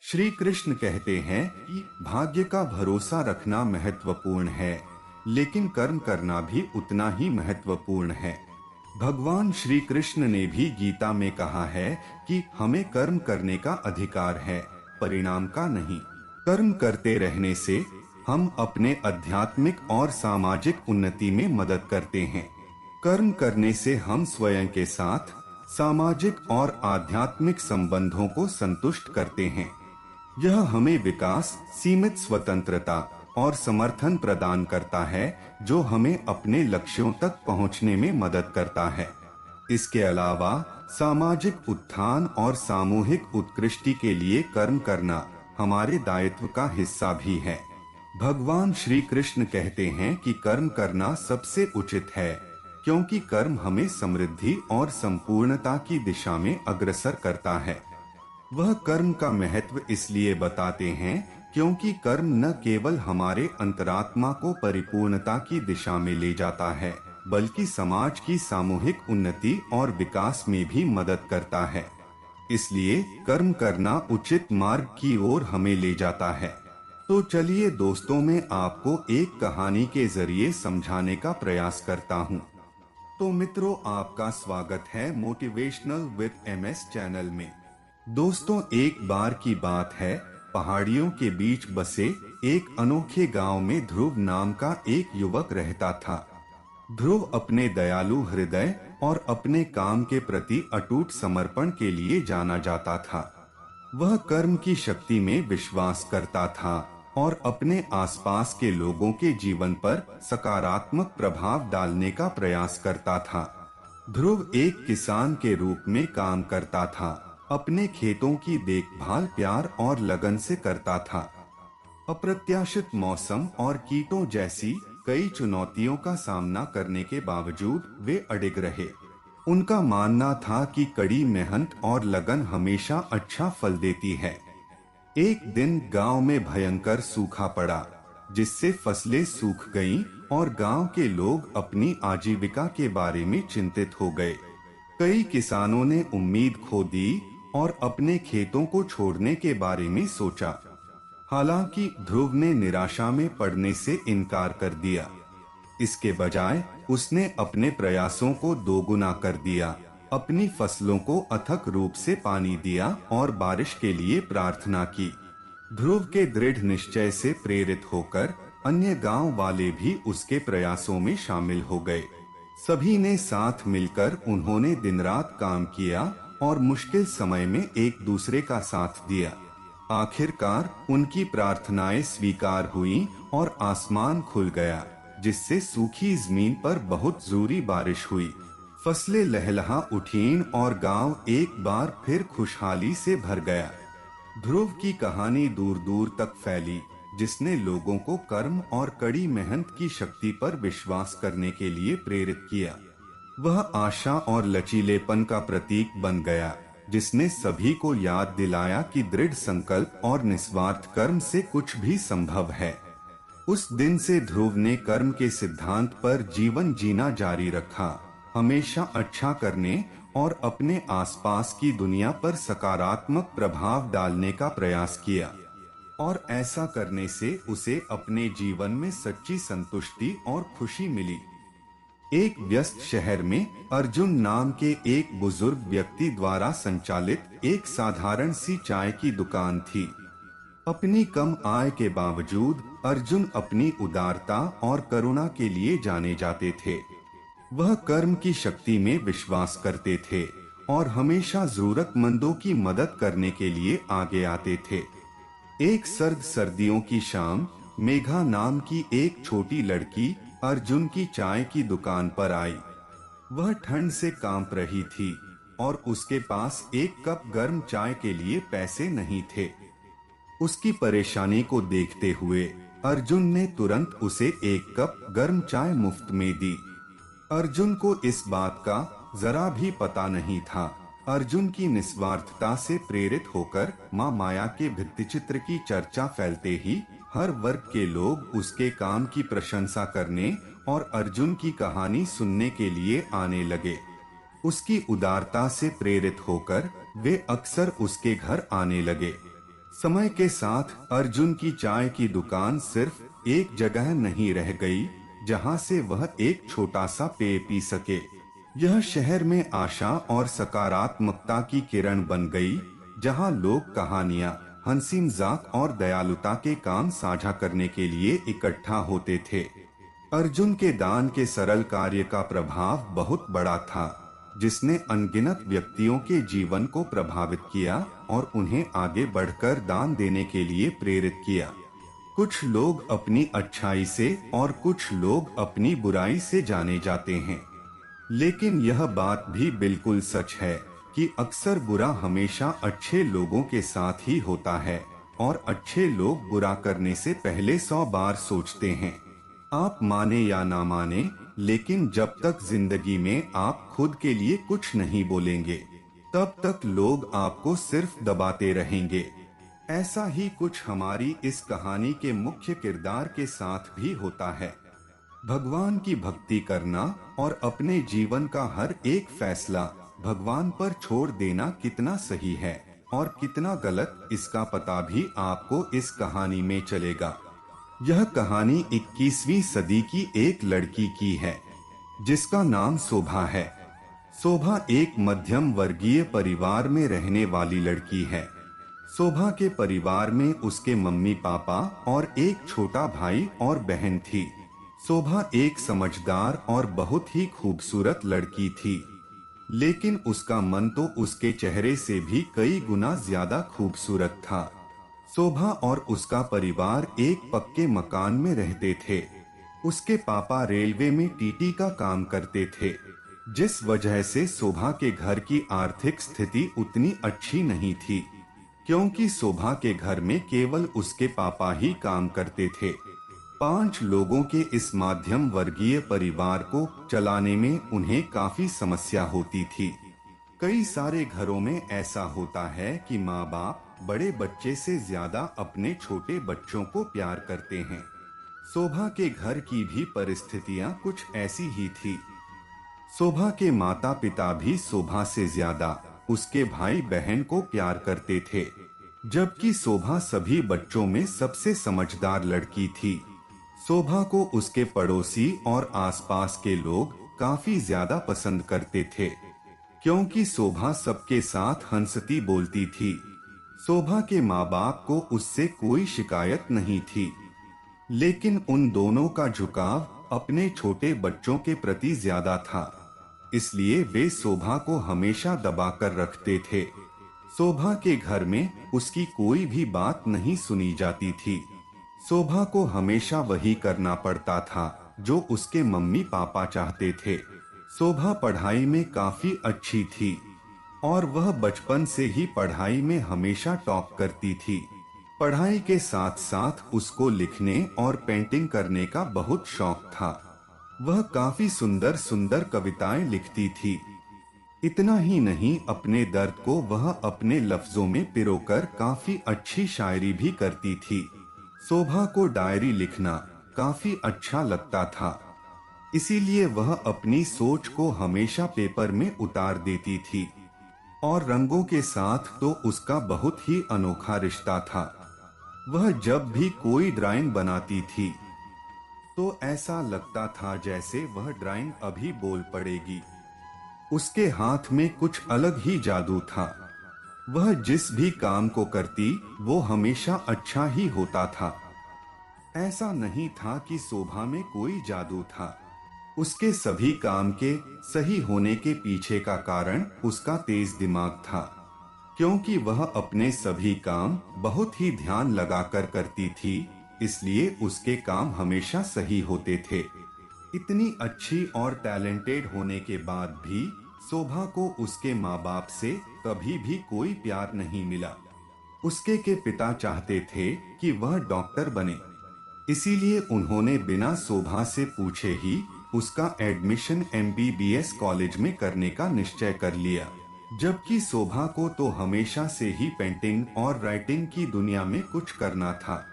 श्री कृष्ण कहते हैं कि भाग्य का भरोसा रखना महत्वपूर्ण है, लेकिन कर्म करना भी उतना ही महत्वपूर्ण है। भगवान श्री कृष्ण ने भी गीता में कहा है कि हमें कर्म करने का अधिकार है, परिणाम का नहीं। कर्म करते रहने से हम अपने आध्यात्मिक और सामाजिक उन्नति में मदद करते हैं। कर्म करने से हम स्वयं के साथ सामाजिक और आध्यात्मिक संबंधों को संतुष्ट करते हैं। यह हमें विकास, सीमित स्वतंत्रता और समर्थन प्रदान करता है, जो हमें अपने लक्ष्यों तक पहुंचने में मदद करता है। इसके अलावा सामाजिक उत्थान और सामूहिक उत्कृष्टि के लिए कर्म करना हमारे दायित्व का हिस्सा भी है। भगवान श्री कृष्ण कहते हैं कि कर्म करना सबसे उचित है, क्योंकि कर्म हमें समृद्धि और संपूर्णता की दिशा में अग्रसर करता है। वह कर्म का महत्व इसलिए बताते हैं क्योंकि कर्म न केवल हमारे अंतरात्मा को परिपूर्णता की दिशा में ले जाता है, बल्कि समाज की सामूहिक उन्नति और विकास में भी मदद करता है। इसलिए कर्म करना उचित मार्ग की ओर हमें ले जाता है। तो चलिए दोस्तों, मैं आपको एक कहानी के जरिए समझाने का प्रयास करता हूँ। तो मित्रों, आपका स्वागत है मोटिवेशनल विद एमएस चैनल में। दोस्तों, एक बार की बात है, पहाड़ियों के बीच बसे एक अनोखे गांव में ध्रुव नाम का एक युवक रहता था। ध्रुव अपने दयालु हृदय और अपने काम के प्रति अटूट समर्पण के लिए जाना जाता था। वह कर्म की शक्ति में विश्वास करता था और अपने आसपास के लोगों के जीवन पर सकारात्मक प्रभाव डालने का प्रयास करता था। ध्रुव एक किसान के रूप में काम करता था। अपने खेतों की देखभाल प्यार और लगन से करता था। अप्रत्याशित मौसम और कीटों जैसी कई चुनौतियों का सामना करने के बावजूद वे अडिग रहे। उनका मानना था कि कड़ी मेहनत और लगन हमेशा अच्छा फल देती है। एक दिन गांव में भयंकर सूखा पड़ा, जिससे फसलें सूख गईं और गांव के लोग अपनी आजीविका के बारे में चिंतित हो गए। कई किसानों ने उम्मीद खो दी और अपने खेतों को छोड़ने के बारे में सोचा। हालांकि ध्रुव ने निराशा में पड़ने से इनकार कर दिया। इसके बजाय उसने अपने प्रयासों को दोगुना कर दिया, अपनी फसलों को अथक रूप से पानी दिया और बारिश के लिए प्रार्थना की। ध्रुव के दृढ़ निश्चय से प्रेरित होकर अन्य गांव वाले भी उसके प्रयासों में शामिल हो गए। सभी ने साथ मिलकर उन्होंने दिन रात काम किया और मुश्किल समय में एक दूसरे का साथ दिया। आखिरकार उनकी प्रार्थनाएं स्वीकार हुईं और आसमान खुल गया, जिससे सूखी जमीन पर बहुत जोरी बारिश हुई। फसलें लहलहा उठीं और गांव एक बार फिर खुशहाली से भर गया। ध्रुव की कहानी दूर दूर तक फैली, जिसने लोगों को कर्म और कड़ी मेहनत की शक्ति पर विश्वास करने के लिए प्रेरित किया। वह आशा और लचीलेपन का प्रतीक बन गया, जिसने सभी को याद दिलाया कि दृढ़ संकल्प और निस्वार्थ कर्म से कुछ भी संभव है। उस दिन से ध्रुव ने कर्म के सिद्धांत पर जीवन जीना जारी रखा, हमेशा अच्छा करने और अपने आसपास की दुनिया पर सकारात्मक प्रभाव डालने का प्रयास किया। और ऐसा करने से उसे अपने जीवन में सच्ची संतुष्टि और खुशी मिली। एक व्यस्त शहर में अर्जुन नाम के एक बुजुर्ग व्यक्ति द्वारा संचालित एक साधारण सी चाय की दुकान थी। अपनी कम आय के बावजूद अर्जुन अपनी उदारता और करुणा के लिए जाने जाते थे। वह कर्म की शक्ति में विश्वास करते थे और हमेशा जरूरतमंदों की मदद करने के लिए आगे आते थे। एक सर्दियों की शाम मेघा नाम की एक छोटी लड़की अर्जुन की चाय की दुकान पर आई। वह ठंड से कांप रही थी और उसके पास एक कप गर्म चाय के लिए पैसे नहीं थे। उसकी परेशानी को देखते हुए अर्जुन ने तुरंत उसे एक कप गर्म चाय मुफ्त में दी। अर्जुन को इस बात का जरा भी पता नहीं था। अर्जुन की निस्वार्थता से प्रेरित होकर माँ माया के भित्तिचित्र की चर्चा फैलते ही हर वर्ग के लोग उसके काम की प्रशंसा करने और अर्जुन की कहानी सुनने के लिए आने लगे। उसकी उदारता से प्रेरित होकर वे अक्सर उसके घर आने लगे। समय के साथ अर्जुन की चाय की दुकान सिर्फ एक जगह नहीं रह गई जहां से वह एक छोटा सा पेय पी सके। यह शहर में आशा और सकारात्मकता की किरण बन गई, जहां लोग कहानियां, हंसी मजाक और दयालुता के काम साझा करने के लिए इकट्ठा होते थे। अर्जुन के दान के सरल कार्य का प्रभाव बहुत बड़ा था, जिसने अनगिनत व्यक्तियों के जीवन को प्रभावित किया और उन्हें आगे बढ़कर दान देने के लिए प्रेरित किया। कुछ लोग अपनी अच्छाई से और कुछ लोग अपनी बुराई से जाने जाते हैं, लेकिन यह बात भी बिल्कुल सच है कि अक्सर बुरा हमेशा अच्छे लोगों के साथ ही होता है और अच्छे लोग बुरा करने से पहले 100 बार सोचते हैं। आप माने या ना माने, लेकिन जब तक जिंदगी में आप खुद के लिए कुछ नहीं बोलेंगे, तब तक लोग आपको सिर्फ दबाते रहेंगे। ऐसा ही कुछ हमारी इस कहानी के मुख्य किरदार के साथ भी होता है। भगवान की भक्ति करना और अपने जीवन का हर एक फैसला भगवान पर छोड़ देना कितना सही है और कितना गलत, इसका पता भी आपको इस कहानी में चलेगा। यह कहानी 21वीं सदी की एक लड़की की है जिसका नाम शोभा है। शोभा एक मध्यम वर्गीय परिवार में रहने वाली लड़की है। शोभा के परिवार में उसके मम्मी पापा और एक छोटा भाई और बहन थी। शोभा एक समझदार और बहुत ही खूबसूरत लड़की थी, लेकिन उसका मन तो उसके चेहरे से भी कई गुना ज्यादा खूबसूरत था। शोभा और उसका परिवार एक पक्के मकान में रहते थे। उसके पापा रेलवे में टीटी का काम करते थे, जिस वजह से शोभा के घर की आर्थिक स्थिति उतनी अच्छी नहीं थी, क्योंकि शोभा के घर में केवल उसके पापा ही काम करते थे। 5 लोगों के इस मध्यम वर्गीय परिवार को चलाने में उन्हें काफी समस्या होती थी। कई सारे घरों में ऐसा होता है कि माँ बाप बड़े बच्चे से ज्यादा अपने छोटे बच्चों को प्यार करते हैं। शोभा के घर की भी परिस्थितियां कुछ ऐसी ही थी। शोभा के माता पिता भी शोभा से ज्यादा उसके भाई बहन को प्यार करते थे, जबकि शोभा सभी बच्चों में सबसे समझदार लड़की थी। शोभा को उसके पड़ोसी और आसपास के लोग काफी ज्यादा पसंद करते थे, क्योंकि शोभा सबके साथ हंसती बोलती थी। शोभा के माँ बाप को उससे कोई शिकायत नहीं थी, लेकिन उन दोनों का झुकाव अपने छोटे बच्चों के प्रति ज्यादा था, इसलिए वे शोभा को हमेशा दबाकर रखते थे। शोभा के घर में उसकी कोई भी बात नहीं सुनी जाती थी। शोभा को हमेशा वही करना पड़ता था जो उसके मम्मी पापा चाहते थे। शोभा पढ़ाई में काफी अच्छी थी और वह बचपन से ही पढ़ाई में हमेशा टॉप करती थी। पढ़ाई के साथ साथ उसको लिखने और पेंटिंग करने का बहुत शौक था। वह काफी सुंदर सुंदर कविताएं लिखती थी। इतना ही नहीं, अपने दर्द को वह अपने लफ्जों में पिरोकर काफी अच्छी शायरी भी करती थी। शोभा को डायरी लिखना काफी अच्छा लगता था, इसीलिए वह अपनी सोच को हमेशा पेपर में उतार देती थी। और रंगों के साथ तो उसका बहुत ही अनोखा रिश्ता था। वह जब भी कोई ड्राइंग बनाती थी तो ऐसा लगता था जैसे वह ड्राइंग अभी बोल पड़ेगी। उसके हाथ में कुछ अलग ही जादू था। वह जिस भी काम को करती वो हमेशा अच्छा ही होता था। ऐसा नहीं था कि शोभा में कोई जादू था। उसके सभी काम के सही होने के पीछे का कारण उसका तेज दिमाग था, क्योंकि वह अपने सभी काम बहुत ही ध्यान लगाकर करती थी, इसलिए उसके काम हमेशा सही होते थे। इतनी अच्छी और टैलेंटेड होने के बाद भी शोभा को उसके माँ बाप से कभी भी कोई प्यार नहीं मिला। उसके के पिता चाहते थे कि वह डॉक्टर बने, इसीलिए उन्होंने बिना शोभा से पूछे ही उसका एडमिशन MBBS कॉलेज में करने का निश्चय कर लिया। जबकि शोभा को तो हमेशा से ही पेंटिंग और राइटिंग की दुनिया में कुछ करना था,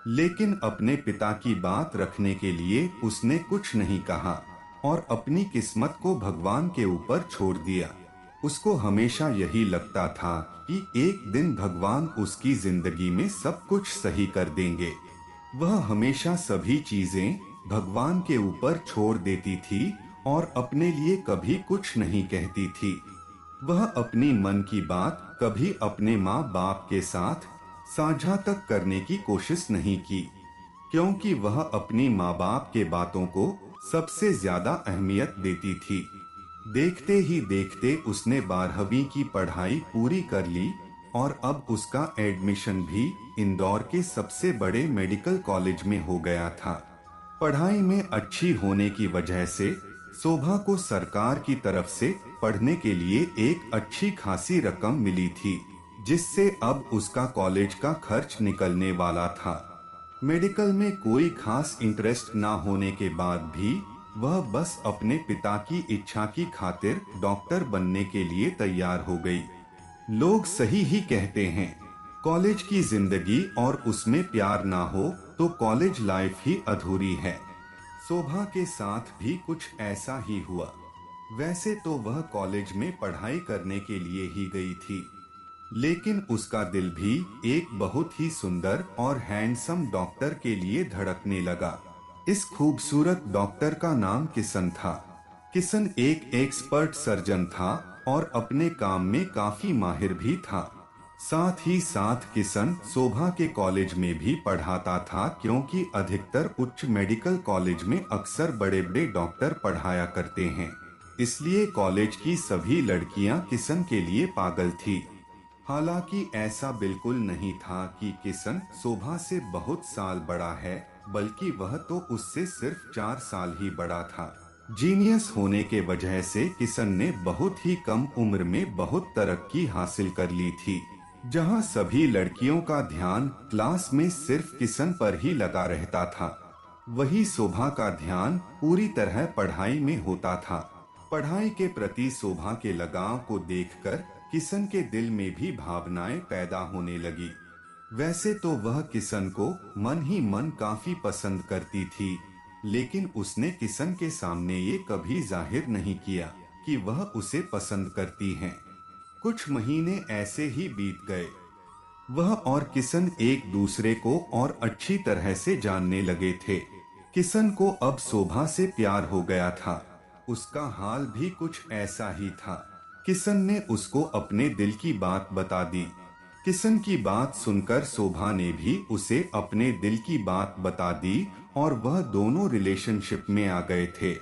लेकिन अपने पिता की बात रखने के लिए उसने कुछ नहीं कहा और अपनी किस्मत को भगवान के ऊपर छोड़ दिया। उसको हमेशा यही लगता था कि एक दिन भगवान उसकी जिंदगी में सब कुछ सही कर देंगे। वह हमेशा सभी चीजें भगवान के ऊपर छोड़ देती थी और अपने लिए कभी कुछ नहीं कहती थी। वह अपनी मन की बात कभी अपने माँ बाप के साथ साझा तक करने की कोशिश नहीं की, क्योंकि वह अपनी माँ बाप के बातों को सबसे ज्यादा अहमियत देती थी। देखते ही देखते उसने 12वीं की पढ़ाई पूरी कर ली और अब उसका एडमिशन भी इंदौर के सबसे बड़े मेडिकल कॉलेज में हो गया था। पढ़ाई में अच्छी होने की वजह से शोभा को सरकार की तरफ से पढ़ने के लिए एक अच्छी खासी रकम मिली थी, जिससे अब उसका कॉलेज का खर्च निकलने वाला था। मेडिकल में कोई खास इंटरेस्ट ना होने के बाद भी वह बस अपने पिता की इच्छा की खातिर डॉक्टर बनने के लिए तैयार हो गई। लोग सही ही कहते हैं, कॉलेज की जिंदगी और उसमें प्यार ना हो तो कॉलेज लाइफ ही अधूरी है। शोभा के साथ भी कुछ ऐसा ही हुआ। वैसे तो वह कॉलेज में पढ़ाई करने के लिए ही गई थी, लेकिन उसका दिल भी एक बहुत ही सुंदर और हैंडसम डॉक्टर के लिए धड़कने लगा। इस खूबसूरत डॉक्टर का नाम किशन था। किशन एक एक्सपर्ट सर्जन था और अपने काम में काफी माहिर भी था। साथ ही साथ किशन शोभा के कॉलेज में भी पढ़ाता था, क्योंकि अधिकतर उच्च मेडिकल कॉलेज में अक्सर बड़े बड़े डॉक्टर पढ़ाया करते हैं। इसलिए कॉलेज की सभी लड़कियां किशन के लिए पागल थी। हालांकि ऐसा बिल्कुल नहीं था कि किशन शोभा से बहुत साल बड़ा है, बल्कि वह तो उससे सिर्फ 4 साल ही बड़ा था। जीनियस होने के वजह से किशन ने बहुत ही कम उम्र में बहुत तरक्की हासिल कर ली थी। जहां सभी लड़कियों का ध्यान क्लास में सिर्फ किशन पर ही लगा रहता था, वही शोभा का ध्यान पूरी तरह पढ़ाई में होता था। पढ़ाई के प्रति शोभा के लगाव को देखकर किशन के दिल में भी भावनाएं पैदा होने लगी। वैसे तो वह किशन को मन ही मन काफी पसंद करती थी, लेकिन उसने किशन के सामने ये कभी जाहिर नहीं किया कि वह उसे पसंद करती है। कुछ महीने ऐसे ही बीत गए। वह और किशन एक दूसरे को और अच्छी तरह से जानने लगे थे। किशन को अब शोभा से प्यार हो गया था। उसका हाल भी कुछ ऐसा ही था। किशन ने उसको अपने दिल की बात बता दी। किशन की बात सुनकर शोभा ने भी उसे अपने दिल की बात बता दी और वह दोनों रिलेशनशिप में आ गए थे।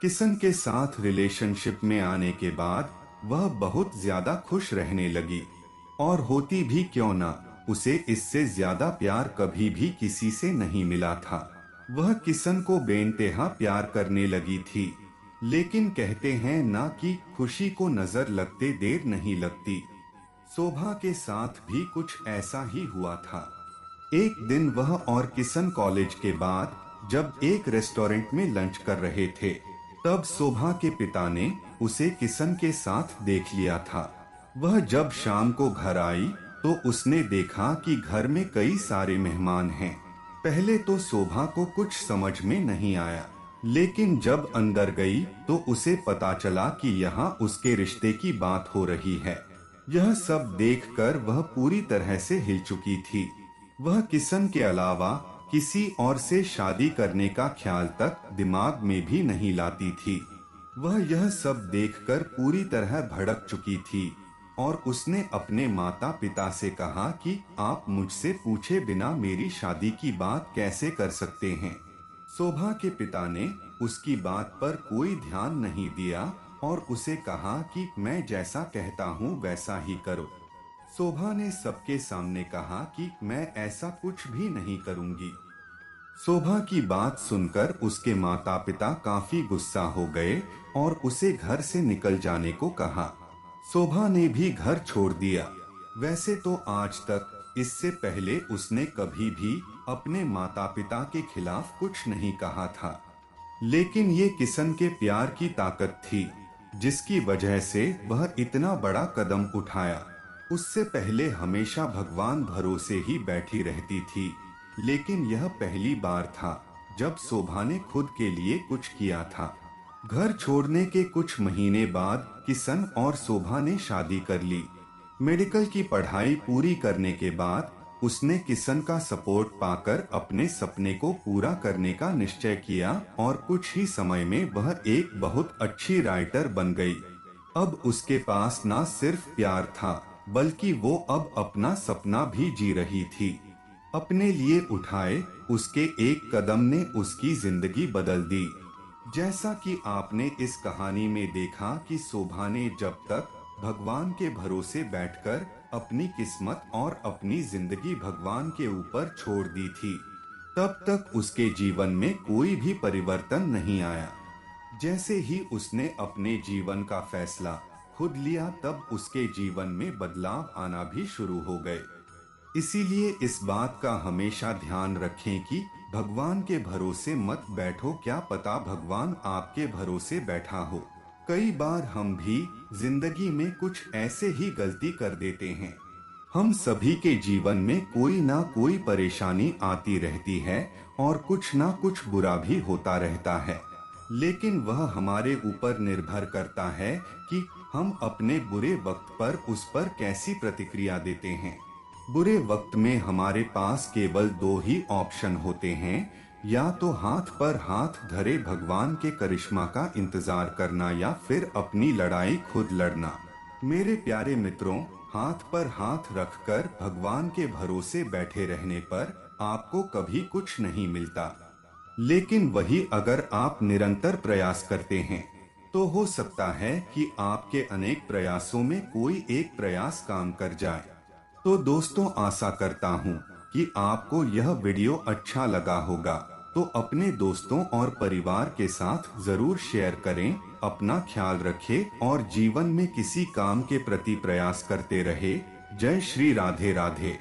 किशन के साथ रिलेशनशिप में आने के बाद वह बहुत ज्यादा खुश रहने लगी, और होती भी क्यों ना, उसे इससे ज्यादा प्यार कभी भी किसी से नहीं मिला था। वह किशन को बेइंतहा प्यार करने लगी थी, लेकिन कहते हैं ना कि खुशी को नजर लगते देर नहीं लगती। शोभा के साथ भी कुछ ऐसा ही हुआ था। एक दिन वह और किशन कॉलेज के बाद जब एक रेस्टोरेंट में लंच कर रहे थे, तब शोभा के पिता ने उसे किशन के साथ देख लिया था। वह जब शाम को घर आई तो उसने देखा कि घर में कई सारे मेहमान हैं। पहले तो शोभा को कुछ समझ में नहीं आया, लेकिन जब अंदर गई तो उसे पता चला कि यहाँ उसके रिश्ते की बात हो रही है। यह सब देखकर वह पूरी तरह से हिल चुकी थी। वह किशन के अलावा किसी और से शादी करने का ख्याल तक दिमाग में भी नहीं लाती थी। वह यह सब देखकर पूरी तरह भड़क चुकी थी और उसने अपने माता पिता से कहा कि आप मुझसे पूछे बिना मेरी शादी की बात कैसे कर सकते हैं। शोभा के पिता ने उसकी बात पर कोई ध्यान नहीं दिया और उसे कहा कि मैं जैसा कहता हूँ वैसा ही करो। शोभा ने सबके सामने कहा कि मैं ऐसा कुछ भी नहीं करूंगी। शोभा की बात सुनकर उसके माता पिता काफी गुस्सा हो गए और उसे घर से निकल जाने को कहा। शोभा ने भी घर छोड़ दिया। वैसे तो आज तक इससे पहले उसने कभी भी अपने माता पिता के खिलाफ कुछ नहीं कहा था, लेकिन ये किशन के प्यार की ताकत थी जिसकी वजह से वह इतना बड़ा कदम उठाया। उससे पहले हमेशा भगवान भरोसे ही बैठी रहती थी, लेकिन यह पहली बार था जब शोभा ने खुद के लिए कुछ किया था। घर छोड़ने के कुछ महीने बाद किशन और शोभा ने शादी कर ली। मेडिकल की पढ़ाई पूरी करने के बाद उसने किशन का सपोर्ट पाकर अपने सपने को पूरा करने का निश्चय किया और कुछ ही समय में वह एक बहुत अच्छी राइटर बन गई। अब उसके पास ना सिर्फ प्यार था, बल्कि वो अब अपना सपना भी जी रही थी। अपने लिए उठाए उसके एक कदम ने उसकी जिंदगी बदल दी। जैसा कि आपने इस कहानी में देखा कि शोभा ने जब तक भगवान के भरोसे बैठकर अपनी किस्मत और अपनी जिंदगी भगवान के ऊपर छोड़ दी थी, तब तक उसके जीवन में कोई भी परिवर्तन नहीं आया। जैसे ही उसने अपने जीवन का फैसला खुद लिया, तब उसके जीवन में बदलाव आना भी शुरू हो गए। इसीलिए इस बात का हमेशा ध्यान रखें कि भगवान के भरोसे मत बैठो, क्या पता भगवान आपके भरोसे बैठा हो। कई बार हम भी जिंदगी में कुछ ऐसे ही गलती कर देते हैं। हम सभी के जीवन में कोई ना कोई परेशानी आती रहती है और कुछ ना कुछ बुरा भी होता रहता है, लेकिन वह हमारे ऊपर निर्भर करता है कि हम अपने बुरे वक्त पर उस पर कैसी प्रतिक्रिया देते हैं। बुरे वक्त में हमारे पास केवल दो ही ऑप्शन होते हैं, या तो हाथ पर हाथ धरे भगवान के करिश्मा का इंतजार करना या फिर अपनी लड़ाई खुद लड़ना। मेरे प्यारे मित्रों, हाथ पर हाथ रखकर भगवान के भरोसे बैठे रहने पर आपको कभी कुछ नहीं मिलता, लेकिन वही अगर आप निरंतर प्रयास करते हैं तो हो सकता है कि आपके अनेक प्रयासों में कोई एक प्रयास काम कर जाए। तो दोस्तों, आशा करता हूँ कि आपको यह वीडियो अच्छा लगा होगा, तो अपने दोस्तों और परिवार के साथ जरूर शेयर करें। अपना ख्याल रखें और जीवन में किसी काम के प्रति प्रयास करते रहे। जय श्री राधे राधे।